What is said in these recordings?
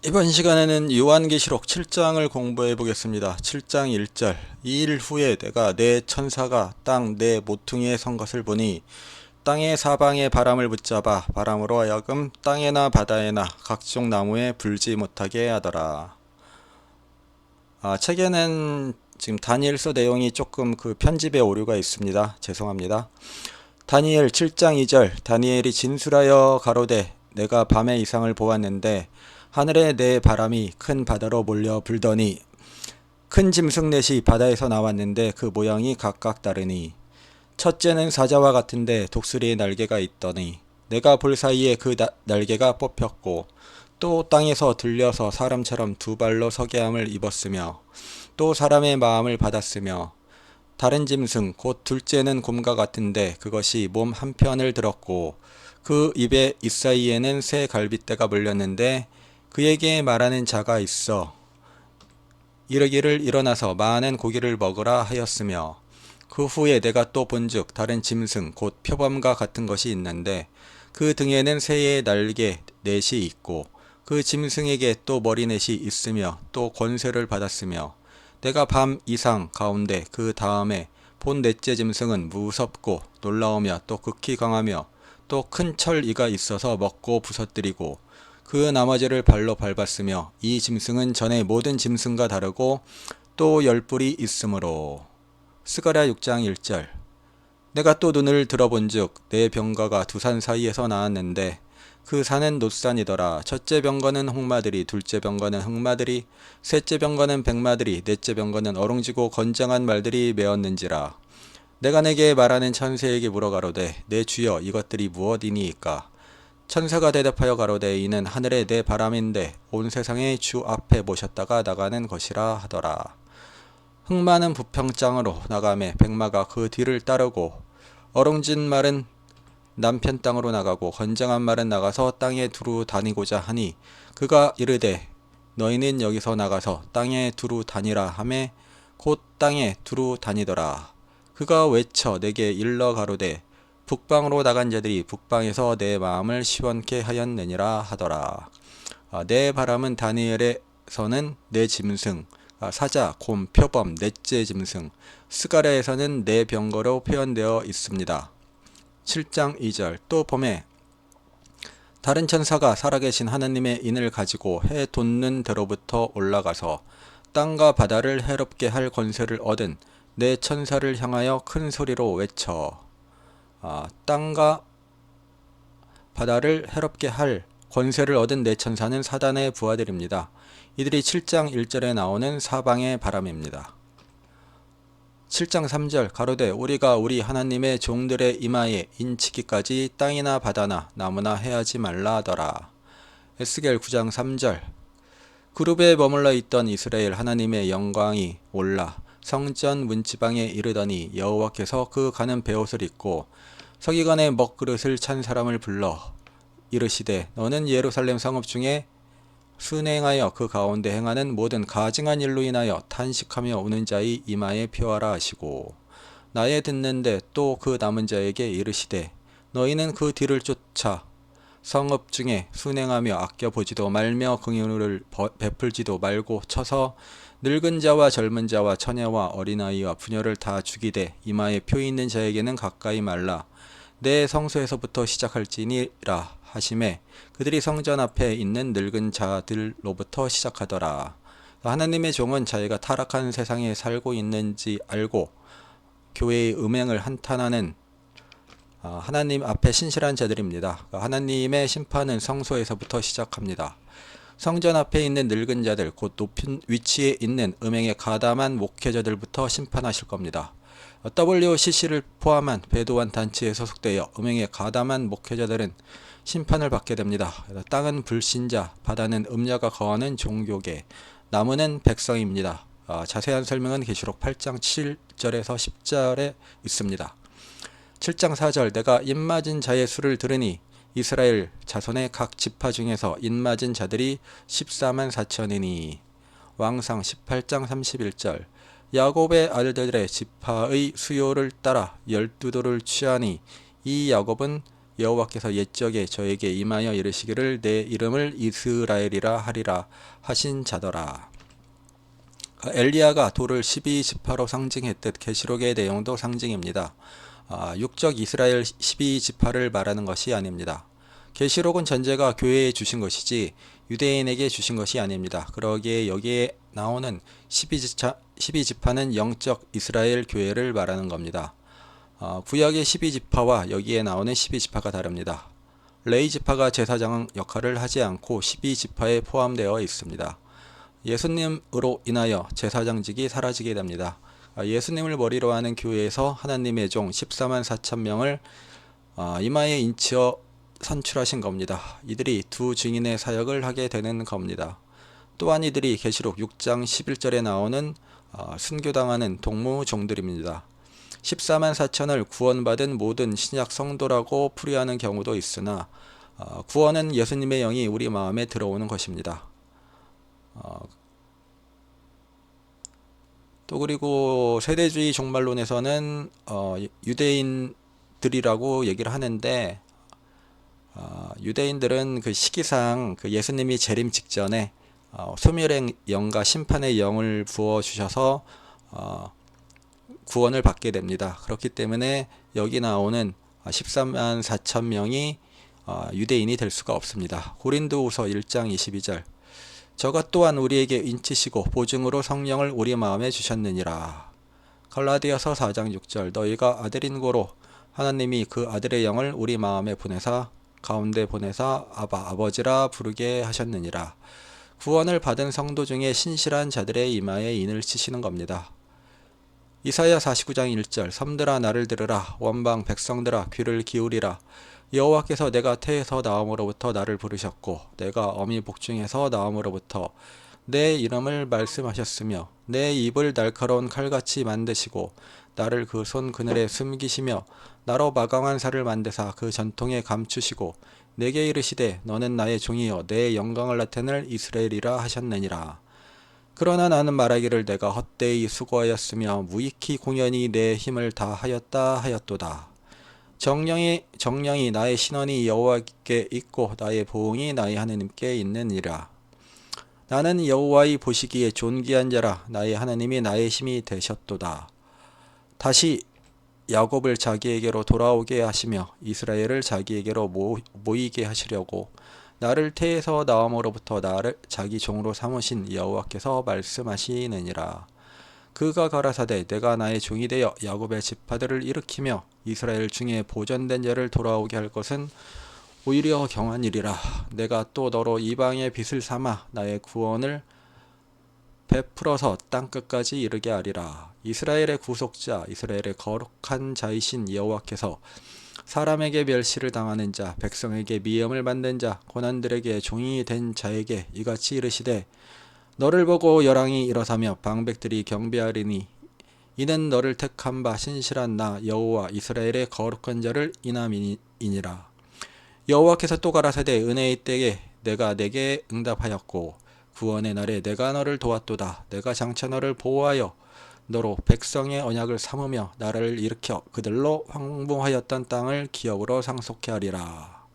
이번 시간에는 요한계시록 7장을 공부해 보겠습니다. 7장 1절. 이 일 후에 내가 내 천사가 땅 내 모퉁이에 선 것을 보니 땅의 사방에 바람을 붙잡아 바람으로 하여금 땅에나 바다에나 각종 나무에 불지 못하게 하더라. 책에는 지금 다니엘서 내용이 조금 편집에 오류가 있습니다. 죄송합니다. 다니엘 7장 2절. 다니엘이 진술하여 가로되 내가 밤의 이상을 보았는데 하늘에 내 바람이 큰 바다로 몰려 불더니 큰 짐승 넷이 바다에서 나왔는데 그 모양이 각각 다르니 첫째는 사자와 같은데 독수리의 날개가 있더니 내가 볼 사이에 그 날개가 뽑혔고 또 땅에서 들려서 사람처럼 두 발로 서게 함을 입었으며 또 사람의 마음을 받았으며 다른 짐승 곧 둘째는 곰과 같은데 그것이 몸 한편을 들었고 그 입에 잇사이에는 새 갈빗대가 물렸는데 그에게 말하는 자가 있어 이르기를 일어나서 많은 고기를 먹으라 하였으며 그 후에 내가 또 본즉 다른 짐승 곧 표범과 같은 것이 있는데 그 등에는 새의 날개 넷이 있고 그 짐승에게 또 머리넷이 있으며 또 권세를 받았으며 내가 밤 이상 가운데 그 다음에 본 넷째 짐승은 무섭고 놀라우며 또 극히 강하며 또 큰 철이가 있어서 먹고 부서뜨리고 그 나머지를 발로 밟았으며 이 짐승은 전에 모든 짐승과 다르고 또 열뿔이 있으므로. 스가랴 6장 1절. 내가 또 눈을 들어본즉 내 병거가 두 산 사이에서 나왔는데 그 산은 놋산이더라. 첫째 병거는 홍마들이, 둘째 병거는 흑마들이, 셋째 병거는 백마들이, 넷째 병거는 어룽지고 건장한 말들이 메었는지라. 내가 내게 말하는 천사에게 물어가로되 내 주여 이것들이 무엇이니이까. 천사가 대답하여 가로되 이는 하늘의 내 바람인데 온 세상의 주 앞에 모셨다가 나가는 것이라 하더라. 흑마는 부평장으로 나가매 백마가 그 뒤를 따르고 어룽진 말은 남편 땅으로 나가고 건장한 말은 나가서 땅에 두루 다니고자 하니 그가 이르되 너희는 여기서 나가서 땅에 두루 다니라 하매 곧 땅에 두루 다니더라. 그가 외쳐 내게 일러 가로되 북방으로 나간 자들이 북방에서 내 마음을 시원케 하였느니라 하더라. 내 바람은 다니엘에서는 내 짐승, 사자, 곰, 표범, 넷째 짐승, 스가랴에서는 내 병거로 표현되어 있습니다. 7장 2절. 또 봄에 다른 천사가 살아계신 하나님의 인을 가지고 해 돋는 데로부터 올라가서 땅과 바다를 해롭게 할 권세를 얻은 내 천사를 향하여 큰 소리로 외쳐. 땅과 바다를 해롭게 할 권세를 얻은 내 천사는 사단의 부하들입니다. 이들이 7장 1절에 나오는 사방의 바람입니다. 7장 3절 가로되 우리가 우리 하나님의 종들의 이마에 인치기까지 땅이나 바다나 나무나 해하지 말라 하더라. 에스겔 9장 3절 그룹에 머물러 있던 이스라엘 하나님의 영광이 올라 성전 문지방에 이르더니 여호와께서 그 가는 베옷을 입고 서기관의 먹그릇을 찬 사람을 불러 이르시되 너는 예루살렘 성읍 중에 순행하여 그 가운데 행하는 모든 가증한 일로 인하여 탄식하며 우는 자의 이마에 표하라 하시고 나의 듣는데 또 그 남은 자에게 이르시되 너희는 그 뒤를 쫓아 성읍 중에 순행하며 아껴보지도 말며 긍휼을 베풀지도 말고 쳐서 늙은 자와 젊은 자와 처녀와 어린아이와 부녀를 다 죽이되 이마에 표 있는 자에게는 가까이 말라. 내 성소에서부터 시작할지니라 하심에 그들이 성전 앞에 있는 늙은 자들로부터 시작하더라. 하나님의 종은 자기가 타락한 세상에 살고 있는지 알고 교회의 음행을 한탄하는 하나님 앞에 신실한 자들입니다. 하나님의 심판은 성소에서부터 시작합니다. 성전 앞에 있는 늙은 자들, 곧 높은 위치에 있는 음행에 가담한 목회자들부터 심판하실 겁니다. WCC를 포함한 배도한 단체에 소속되어 음행에 가담한 목회자들은 심판을 받게 됩니다. 땅은 불신자, 바다는 음녀가 거하는 종교계, 나무는 백성입니다. 자세한 설명은 계시록 8장 7절에서 10절에 있습니다. 7장 4절 내가 입맞은 자의 수를 들으니 이스라엘 자손의 각 지파 중에서 입맞은 자들이 14만 4천이니 왕상 18장 31절 야곱의 아들들의 지파의 수요를 따라 12도를 취하니 이 야곱은 여호와께서 옛적에 저에게 임하여 이르시기를 내 이름을 이스라엘이라 하리라 하신 자더라. 엘리야가 돌을 12지파로 상징했듯 계시록의 내용도 상징입니다. 육적 이스라엘 12지파를 말하는 것이 아닙니다. 계시록은 전제가 교회에 주신 것이지 유대인에게 주신 것이 아닙니다. 그러기에 여기에 나오는 12지파는 영적 이스라엘 교회를 말하는 겁니다. 구약의 12지파와 여기에 나오는 12지파가 다릅니다. 레위지파가 제사장 역할을 하지 않고 12지파에 포함되어 있습니다. 예수님으로 인하여 제사장직이 사라지게 됩니다. 예수님을 머리로 하는 교회에서 하나님의 종 14만 4천 명을 이마에 인치어 선출하신 겁니다. 이들이 두 증인의 사역을 하게 되는 겁니다. 또한 이들이 계시록 6장 11절에 나오는 순교당하는 동무종들입니다. 14만 4천을 구원받은 모든 신약 성도라고 풀이하는 경우도 있으나 구원은 예수님의 영이 우리 마음에 들어오는 것입니다. 또 그리고 세대주의 종말론에서는 유대인들이라고 얘기를 하는데 유대인들은 그 시기상 그 예수님이 재림 직전에 소멸의 영과 심판의 영을 부어 주셔서 구원을 받게 됩니다. 그렇기 때문에 여기 나오는 13만 4천 명이 유대인이 될 수가 없습니다. 고린도후서 1장 22절 저가 또한 우리에게 인치시고 보증으로 성령을 우리 마음에 주셨느니라. 갈라디아서 4장 6절 너희가 아들인 고로 하나님이 그 아들의 영을 우리 마음에 보내사 가운데 보내사 아버지라 부르게 하셨느니라. 구원을 받은 성도 중에 신실한 자들의 이마에 인을 치시는 겁니다. 이사야 49장 1절 섬들아 나를 들으라 원방 백성들아 귀를 기울이라 여호와께서 내가 태에서 나옴으로부터 나를 부르셨고 내가 어미 복중에서 나옴으로부터 내 이름을 말씀하셨으며 내 입을 날카로운 칼같이 만드시고 나를 그 손 그늘에 숨기시며 나로 마강한 살을 만드사 그 전통에 감추시고 내게 이르시되 너는 나의 종이요 내 영광을 나타낼 이스라엘이라 하셨느니라. 그러나 나는 말하기를 내가 헛되이 수고하였으며 무익히 공연히 내 힘을 다하였다 하였도다. 정령이 나의 신원이 여호와께 있고 나의 보응이 나의 하나님께 있느니라. 나는 여호와의 보시기에 존귀한 자라 나의 하나님이 나의 힘이 되셨도다. 다시 야곱을 자기에게로 돌아오게 하시며 이스라엘을 자기에게로 모이게 하시려고 나를 태에서 나옴으로부터 나를 자기 종으로 삼으신 여호와께서 말씀하시느니라. 그가 가라사대 내가 나의 종이 되어 야곱의 지파들을 일으키며 이스라엘 중에 보존된 자를 돌아오게 할 것은 오히려 경한 일이라. 내가 또 너로 이방의 빛을 삼아 나의 구원을 베풀어서 땅끝까지 이르게 하리라. 이스라엘의 구속자 이스라엘의 거룩한 자이신 여호와께서 사람에게 멸시를 당하는 자 백성에게 미움을 받는 자 고난들에게 종이 된 자에게 이같이 이르시되 너를 보고 열왕이 일어서며 방백들이 경배하리니 이는 너를 택한 바 신실한 나 여호와 이스라엘의 거룩한 자를 인함이니라. 여호와께서 또 가라사대 은혜의 때에 내가 내게 응답하였고 구원의 날에 내가 너를 도왔도다. 내가 장차 너를 보호하여 너로 백성의 언약을 삼으며 나라를 일으켜 그들로 황무하였던 땅을 기업으로 상속케 하리라.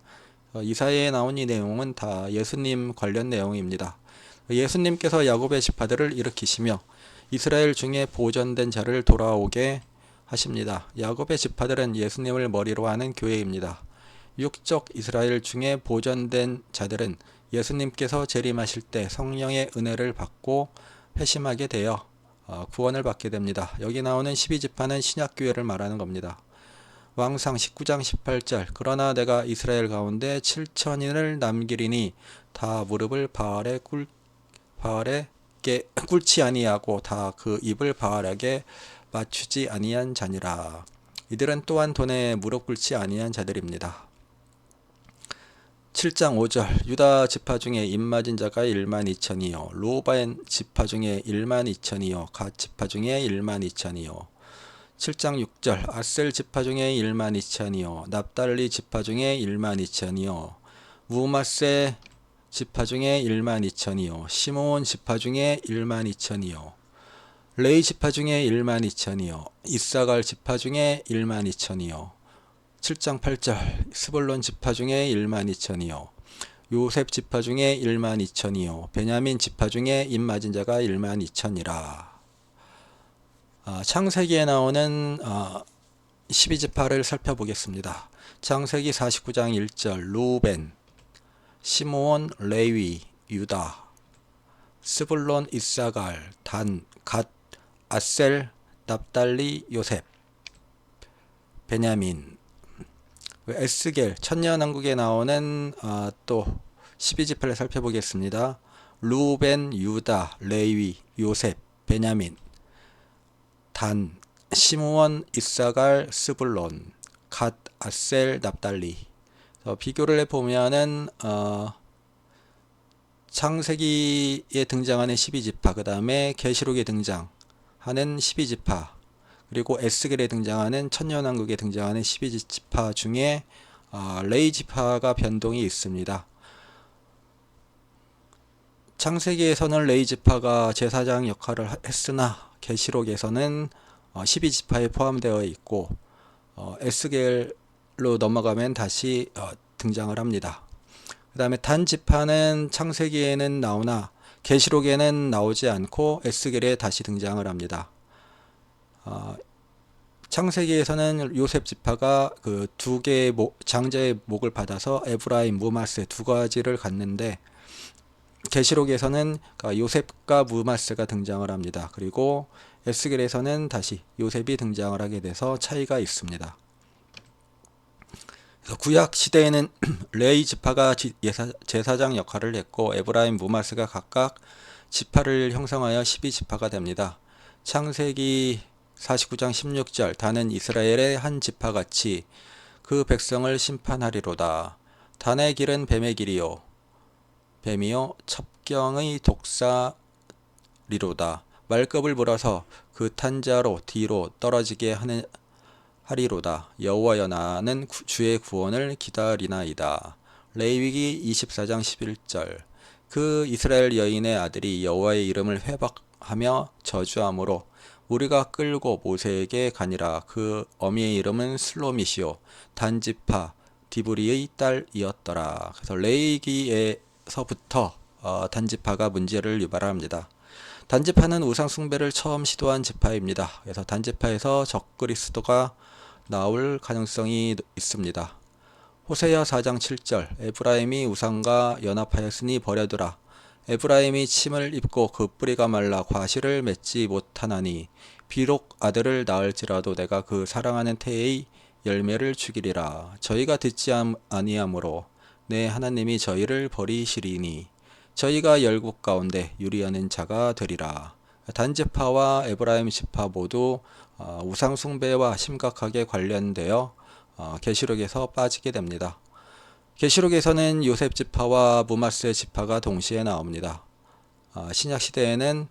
이사야에 나온 이 내용은 다 예수님 관련 내용입니다. 예수님께서 야곱의 지파들을 일으키시며 이스라엘 중에 보존된 자를 돌아오게 하십니다. 야곱의 지파들은 예수님을 머리로 하는 교회입니다. 육적 이스라엘 중에 보존된 자들은 예수님께서 재림하실 때 성령의 은혜를 받고 회심하게 되어 구원을 받게 됩니다. 여기 나오는 12지파는 신약교회를 말하는 겁니다. 왕상 19장 18절 그러나 내가 이스라엘 가운데 7천인을 남기리니 다 무릎을 바알에 꿇지 아니하고 다 그 입을 바알에게 맞추지 아니한 자니라. 이들은 또한 돈에 무릎 꿇지 아니한 자들입니다. 7장 5절 유다 지파 중에 입맞은 자가 1만 2천이요 루벤 지파 중에 1만 2천이요 갓 지파 중에 1만 2천이요 7장 6절 아셀 지파 중에 1만 2천이요 납달리 지파 중에 1만 2천이요 무마세 지파 중에 1만 2천이요 시므온 지파 중에 1만 2천이요 레위 지파 중에 1만 2천이요 이사갈 지파 중에 1만 2천이요 7장 8절 스불론 지파 중에 1만 2천이요 요셉 지파 중에 1만 2천이요 베냐민 지파 중에 입 맞은 자가 1만 2천이라. 창세기에 나오는 12지파를 살펴보겠습니다. 창세기 49장 1절 루벤, 시므온, 레위, 유다, 스불론, 이사갈, 단, 갓, 아셀, 납달리, 요셉, 베냐민. 에스겔 천년왕국에 나오는 또 12지파를 살펴보겠습니다. 루벤, 유다, 레위, 요셉, 베냐민, 단, 시므온, 이사갈, 스불론, 갓, 아셀, 납달리. 비교를 해보면은 창세기에 등장하는 12지파, 그 다음에 계시록에 등장하는 12지파, 그리고 에스겔에 등장하는 천년왕국에 등장하는 12지파 중에 레위 지파가 변동이 있습니다. 창세기에서는 레위 지파가 제사장 역할을 했으나 계시록에서는 12지파에 포함되어 있고 에스겔로 넘어가면 다시 등장을 합니다. 그 다음에 단 지파는 창세기에는 나오나 계시록에는 나오지 않고 에스겔에 다시 등장을 합니다. 창세기에서는 요셉 지파가 그 두 개의 장자의 목을 받아서 에브라임, 무마세 두 가지를 갖는데 계시록에서는 요셉과 무마세가 등장을 합니다. 그리고 에스겔에서는 다시 요셉이 등장을 하게 돼서 차이가 있습니다. 구약 시대에는 레위 지파가 제사장 역할을 했고 에브라임, 무마세가 각각 지파를 형성하여 12지파가 됩니다. 창세기 49장 16절 단은 이스라엘의 한 지파같이 그 백성을 심판하리로다. 단의 길은 뱀의 길이요 뱀이요 첩경의 독사리로다. 말급을 물어서 그 탄자로 뒤로 떨어지게 하리로다. 여호와여 나는 주의 구원을 기다리나이다. 레위기 24장 11절 그 이스라엘 여인의 아들이 여호와의 이름을 회박하며 저주함으로 우리가 끌고 모세에게 가니라. 그 어미의 이름은 슬로밋이요 단지파 디브리의 딸이었더라. 그래서 레위기에서부터 단지파가 문제를 유발합니다. 단지파는 우상 숭배를 처음 시도한 지파입니다. 그래서 단지파에서 적그리스도가 나올 가능성이 있습니다. 호세야 4장 7절 에브라임이 우상과 연합하였으니 버려두라. 에브라임이 침을 입고 그 뿌리가 말라 과실을 맺지 못하나니 비록 아들을 낳을지라도 내가 그 사랑하는 태의 열매를 죽이리라. 저희가 듣지 아니하므로 내 하나님이 저희를 버리시리니 저희가 열국 가운데 유리하는 자가 되리라. 단지파와 에브라임 지파 모두 우상 숭배와 심각하게 관련되어 계시록에서 빠지게 됩니다. 계시록에서는 요셉 지파와 무마세 지파가 동시에 나옵니다. 신약 시대에는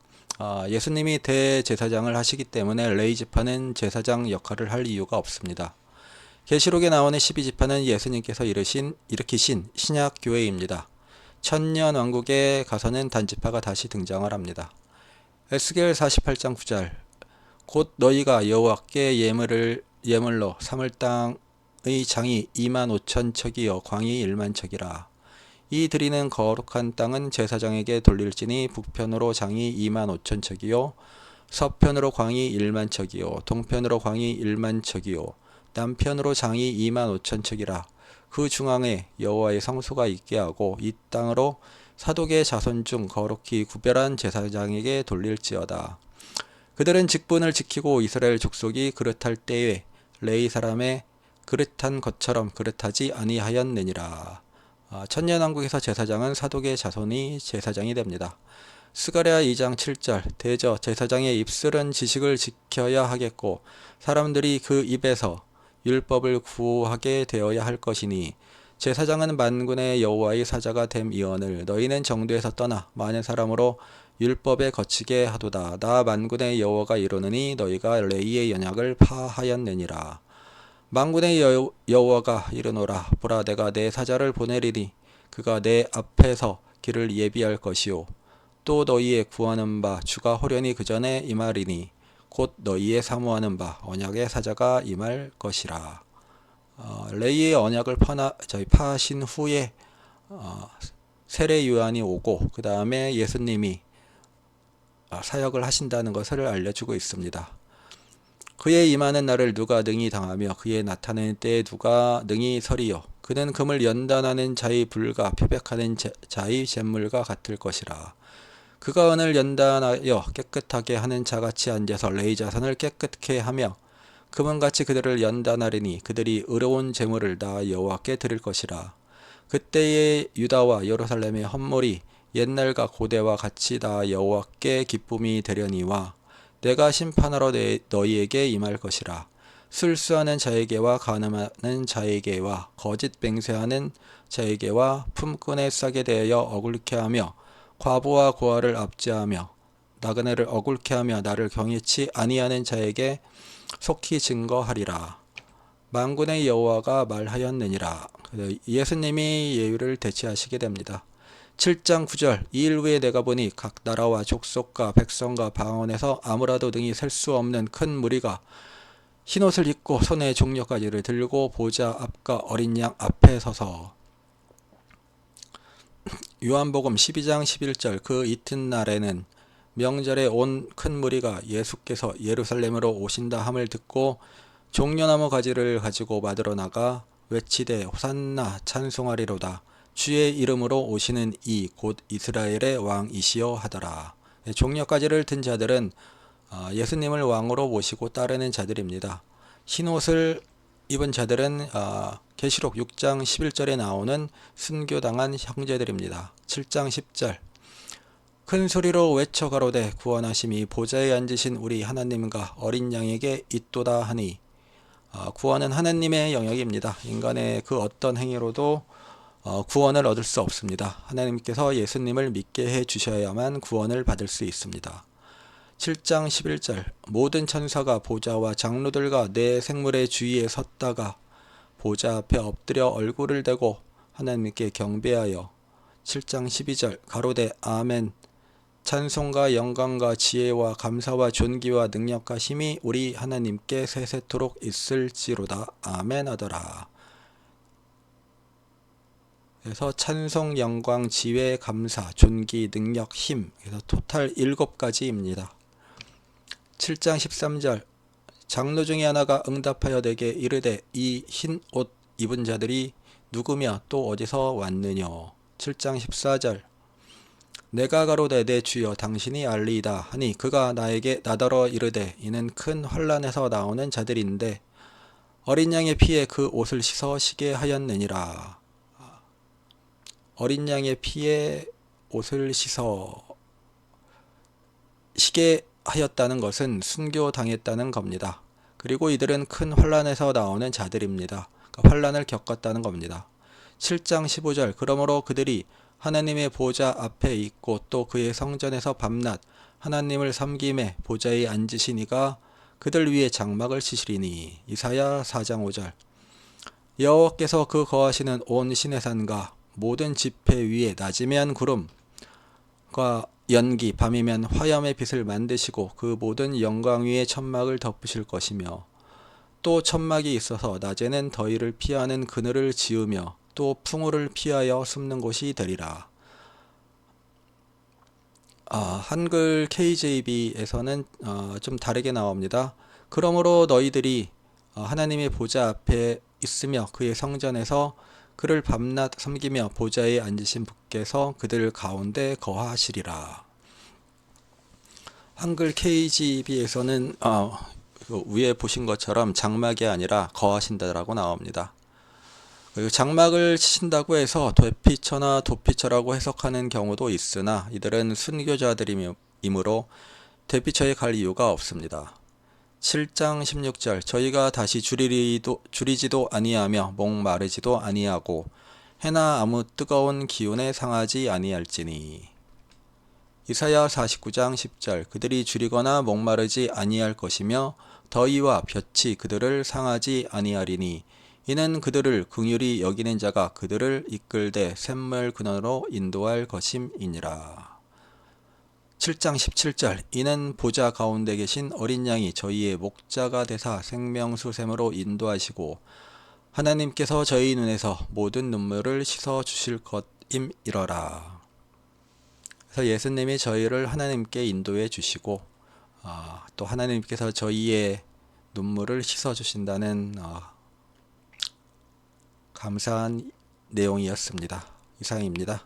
예수님이 대제사장을 하시기 때문에 레위 지파는 제사장 역할을 할 이유가 없습니다. 계시록에 나오는 12지파는 예수님께서 일으키신 신약 교회입니다. 천년 왕국에 가서는 단지파가 다시 등장을 합니다. 에스겔 48장 9절 곧 너희가 여호와께 예물로 삼을 땅의 장이 2만 5천 척이요 광이 1만 척이라. 이 드리는 거룩한 땅은 제사장에게 돌릴지니 북편으로 장이 2만 5천 척이요 서편으로 광이 1만 척이요 동편으로 광이 1만 척이요 남편으로 장이 2만 5천 척이라. 그 중앙에 여호와의 성소가 있게 하고 이 땅으로 사독의 자손 중 거룩히 구별한 제사장에게 돌릴지어다. 그들은 직분을 지키고 이스라엘 족속이 그릇할 때에 레위 사람의 그릇한 것처럼 그릇하지 아니하였느니라. 천년왕국에서 제사장은 사독의 자손이 제사장이 됩니다. 스가랴 2장 7절 대저 제사장의 입술은 지식을 지켜야 하겠고 사람들이 그 입에서 율법을 구하게 되어야 할 것이니 제사장은 만군의 여호와의 사자가 됨이언을 너희는 정도에서 떠나 많은 사람으로 율법에 거치게 하도다. 나 만군의 여호와가 이르노니 너희가 레위의 연약을 파하였느니라. 만군의 여호와가 이르노라. 보라 내가 내 사자를 보내리니 그가 내 앞에서 길을 예비할 것이요 또 너희의 구하는 바 주가 호련히 그 전에 임하리니 곧 너희의 사모하는 바 언약의 사자가 임할 것이라. 레위의 언약을 파신 후에 세례 요한이 오고 그 다음에 예수님이 사역을 하신다는 것을 알려주고 있습니다. 그의 임하는 날을 누가 능히 당하며 그의 나타나는 때에 누가 능히 서리요. 그는 금을 연단하는 자의 불과 표백하는 자의 잿물과 같을 것이라. 그가 은을 연단하여 깨끗하게 하는 자같이 앉아서 레위 자손을 깨끗게 하며 금은같이 그들을 연단하리니 그들이 의로운 제물을 다 여호와께 드릴 것이라. 그때에 유다와 예루살렘의 헌물이 옛날과 고대와 같이 다 여호와께 기쁨이 되려니와 내가 심판하러 너희에게 임할 것이라. 술수하는 자에게와 간음하는 자에게와 거짓 맹세하는 자에게와 품꾼의 싹에 대하여 억울케 하며 과부와 고아를 압제하며 나그네를 억울케 하며 나를 경외치 아니하는 자에게 속히 증거하리라. 만군의 여호와가 말하였느니라. 예수님이 예유를 대체하시게 됩니다. 7장 9절 이 일 후에 내가 보니 각 나라와 족속과 백성과 방언에서 아무라도 능히 셀 수 없는 큰 무리가 흰옷을 입고 손에 종려가지를 들고 보좌 앞과 어린 양 앞에 서서 요한복음 12장 11절 그 이튿날에는 명절에 온 큰 무리가 예수께서 예루살렘으로 오신다 함을 듣고 종려나무 가지를 가지고 받으러 나가 외치되 호산나 찬송하리로다. 주의 이름으로 오시는 이 곧 이스라엘의 왕이시여 하더라. 종려가지를 든 자들은 예수님을 왕으로 모시고 따르는 자들입니다. 흰옷을 입은 자들은 계시록 6장 11절에 나오는 순교당한 형제들입니다. 7장 10절 큰 소리로 외쳐 가로되 구원하심이 보좌에 앉으신 우리 하나님과 어린 양에게 있도다 하니 구원은 하나님의 영역입니다. 인간의 그 어떤 행위로도 구원을 얻을 수 없습니다. 하나님께서 예수님을 믿게 해 주셔야만 구원을 받을 수 있습니다. 7장 11절 모든 천사가 보좌와 장로들과 내 생물의 주위에 섰다가 보좌 앞에 엎드려 얼굴을 대고 하나님께 경배하여 7장 12절 가로되 아멘 찬송과 영광과 지혜와 감사와 존귀와 능력과 힘이 우리 하나님께 세세토록 있을지로다 아멘 하더라. 그래서 찬송, 영광, 지혜, 감사, 존귀, 능력, 힘 그래서 토탈 7가지입니다. 7장 13절 장로 중에 하나가 응답하여 내게 이르되 이 흰 옷 입은 자들이 누구며 또 어디서 왔느냐. 7장 14절 내가 가로되 내 주여 당신이 알리이다 하니 그가 나에게 나더러 이르되 이는 큰 환난에서 나오는 자들인데 어린 양의 피에 그 옷을 씻어 시게 하였느니라. 어린 양의 피에 옷을 씻어 시게 하였다는 것은 순교당했다는 겁니다. 그리고 이들은 큰 환난에서 나오는 자들입니다. 그러니까 환난을 겪었다는 겁니다. 7장 15절 그러므로 그들이 하나님의 보좌 앞에 있고 또 그의 성전에서 밤낮 하나님을 섬김에 보좌에 앉으신 이가 그들 위에 장막을 치시리니. 이사야 4장 5절 여호와께서 그 거하시는 온 시내산과 모든 지폐 위에 낮이면 구름과 연기 밤이면 화염의 빛을 만드시고 그 모든 영광 위에 천막을 덮으실 것이며 또 천막이 있어서 낮에는 더위를 피하는 그늘을 지으며 또 풍우를 피하여 숨는 곳이 되리라. 한글 KJV에서는 좀 다르게 나옵니다. 그러므로 너희들이 하나님의 보좌 앞에 있으며 그의 성전에서 그를 밤낮 섬기며 보좌에 앉으신 분께서 그들 가운데 거하시리라. 한글 KJV에서는 위에 보신 것처럼 장막이 아니라 거하신다라고 나옵니다. 그리고 장막을 치신다고 해서 되피처나 도피처라고 해석하는 경우도 있으나 이들은 순교자들이므로 되피처에 갈 이유가 없습니다. 7장 16절 저희가 다시 줄이지도 아니하며 목마르지도 아니하고 해나 아무 뜨거운 기운에 상하지 아니할지니. 이사야 49장 10절 그들이 줄이거나 목마르지 아니할 것이며 더위와 볕이 그들을 상하지 아니하리니 이는 그들을 긍휼히 여기는 자가 그들을 이끌되 샘물 근원으로 인도할 것임이니라. 7장 17절 이는 보좌 가운데 계신 어린 양이 저희의 목자가 되사 생명수 샘으로 인도하시고 하나님께서 저희 눈에서 모든 눈물을 씻어 주실 것임이러라. 그래서 예수님이 저희를 하나님께 인도해 주시고 또 하나님께서 저희의 눈물을 씻어 주신다는 감사한 내용이었습니다. 이상입니다.